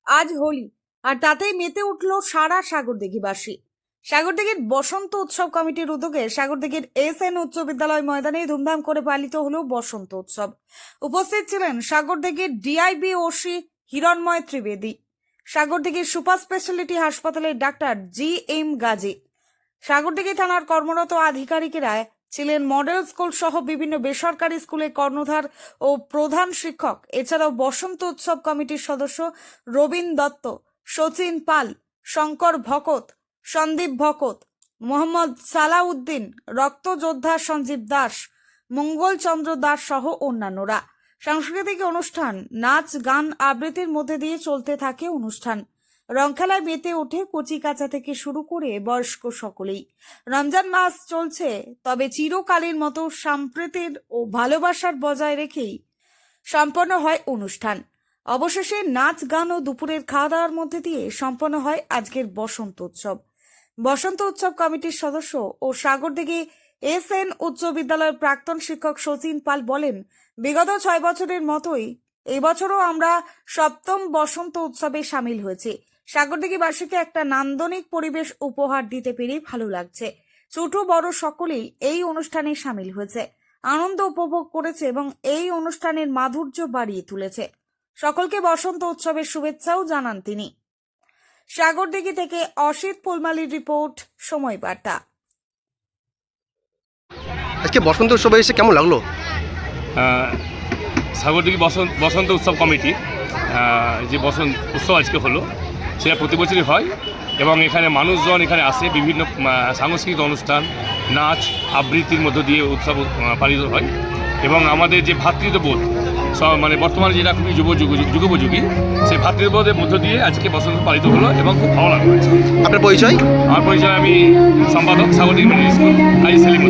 আজ হোলি, আর তাতেই মেতে উঠল সারা সাগরদিঘিবাসী। সাগরদিঘির বসন্ত উৎসব কমিটির উদ্যোগে সাগরদিঘির এসএন উচ্চ বিদ্যালয় ময়দানে ধুমধাম করে পালিত হলো বসন্ত উৎসব। উপস্থিত ছিলেন সাগরদিঘির ডিআইবি ওসি হিরণময় ত্রিবেদী, সাগরদিঘির সুপার স্পেশালিটি হাসপাতালের ডাক্তার GM গাজী, সাগরদিঘি থানার কর্মরত আধিকারিকেরা ছিলেন, মডেল স্কুল সহ বিভিন্ন বেসরকারি স্কুলের কর্ণধার ও প্রধান শিক্ষক। এছাড়াও বসন্ত উৎসব কমিটির সদস্য রবীন দত্ত, সচিন পাল, শঙ্কর ভকত, সন্দীপ ভকত, মোহাম্মদ সালাউদ্দিন, রক্তযোদ্ধা সঞ্জীব দাস, মঙ্গলচন্দ্র দাস সহ অন্যান্যরা। সাংস্কৃতিক অনুষ্ঠান, নাচ, গান, আবৃত্তির মধ্যে দিয়ে চলতে থাকে অনুষ্ঠান। রংখেলায় মেতে ওঠে কচি কাঁচা থেকে শুরু করে বয়স্ক সকলেই। রমজান মাস চলছে, তবে চিরকালের মতো সম্প্রীতির ও ভালোবাসার বজায় রেখেই সম্পন্ন হয় অনুষ্ঠান। অবশেষে নাচ, গান ও দুপুরের খাওয়া দাওয়ার মধ্যে দিয়ে সম্পন্ন হয় আজকের বসন্ত উৎসব। বসন্ত উৎসব কমিটির সদস্য ও সাগরদিঘি এসএন উচ্চ বিদ্যালয়ের প্রাক্তন শিক্ষক সচিন পাল বলেন, বিগত 6 বছরের মতোই এবছরও আমরা 7ম বসন্ত উৎসবে সামিল হয়েছি। সাগরদিঘিবাসীকে একটা নান্দনিক পরিবেশ উপহার দিতে পেরে ভালো লাগছে। ছোট বড় সকলেই এই অনুষ্ঠানে সামিল হয়েছে, আনন্দ উপভোগ করেছে এবং এই অনুষ্ঠানের মাধুর্য বাড়িয়ে তুলেছে। সকলকে বসন্ত উৎসবের শুভেচ্ছাও জানান তিনি। সাগরদিঘি থেকে অসিত পোলমালির রিপোর্ট, সময় বার্তা। আজকে বসন্ত উৎসবে এসে কেমন লাগলো? সাগরদিঘি বসন্ত উৎসব কমিটি যে বসন্ত উৎসব আজকে হলো, সেটা প্রতি বছরই হয় এবং এখানে মানুষজন এখানে আসে, বিভিন্ন সাংস্কৃতিক অনুষ্ঠান, নাচ, আবৃত্তির মধ্য দিয়ে উৎসব পালিত হয় এবং আমাদের যে ভ্রাতৃত্ববোধ মানে বর্তমানে যেটা খুবই যুগোপযোগী, সেই ভ্রাতৃত্ববোধের মধ্য দিয়ে আজকে বসন্ত পালিত হলো এবং খুব ভালো লাগলো। আপনার পরিচয়? আমার পরিচয়, আমি সম্পাদক সাগরদিঘি মিডল স্কুল, কাজী সেলিম।